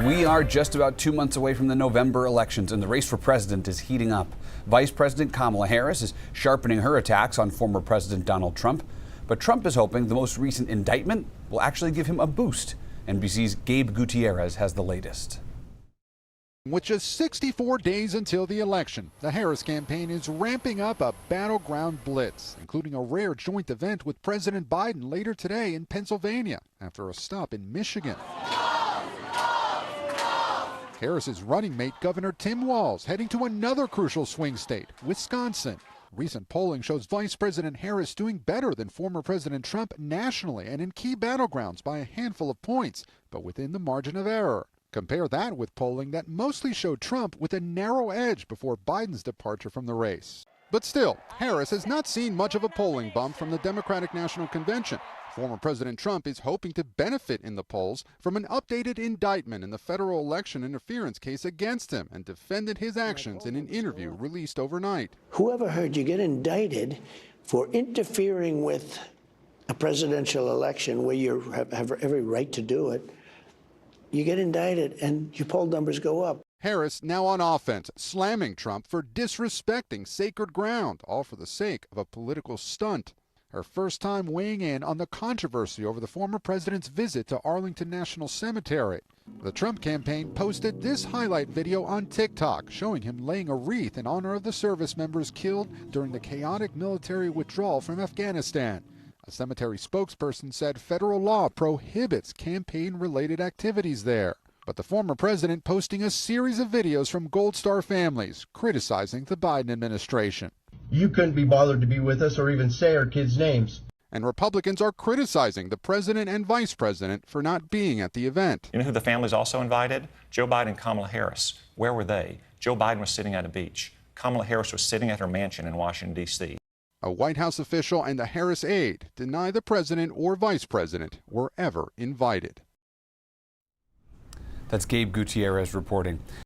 We are just about 2 months away from the November elections, and the race for president is heating up. Vice President Kamala Harris is sharpening her attacks on former President Donald Trump. But Trump is hoping the most recent indictment will actually give him a boost. NBC's Gabe Gutierrez has the latest. With just 64 days until the election, the Harris campaign is ramping up a battleground blitz, including a rare joint event with President Biden later today in Pennsylvania after a stop in Michigan. Harris's running mate, Governor Tim Walz, heading to another crucial swing state, Wisconsin. Recent polling shows Vice President Harris doing better than former President Trump nationally and in key battlegrounds by a handful of points, but within the margin of error. Compare that with polling that mostly showed Trump with a narrow edge before Biden's departure from the race. But still, Harris has not seen much of a polling bump from the Democratic National Convention. Former President Trump is hoping to benefit in the polls from an updated indictment in the federal election interference case against him and defended his actions in an interview released overnight. Whoever heard you get indicted for interfering with a presidential election where you have every right to do it? You get indicted and your poll numbers go up. Harris now on offense, slamming Trump for disrespecting sacred ground, all for the sake of a political stunt. Her first time weighing in on the controversy over the former president's visit to Arlington National Cemetery. The Trump campaign posted this highlight video on TikTok, showing him laying a wreath in honor of the service members killed during the chaotic military withdrawal from Afghanistan. A cemetery spokesperson said federal law prohibits campaign-related activities there. But the former president posting a series of videos from Gold Star families criticizing the Biden administration. You couldn't be bothered to be with us or even say our kids' names. And Republicans are criticizing the president and vice president for not being at the event. You know who the families also invited? Joe Biden and Kamala Harris. Where were they? Joe Biden was sitting at a beach. Kamala Harris was sitting at her mansion in Washington, D.C. A White House official and a Harris aide deny the president or vice president were ever invited. That's Gabe Gutierrez reporting.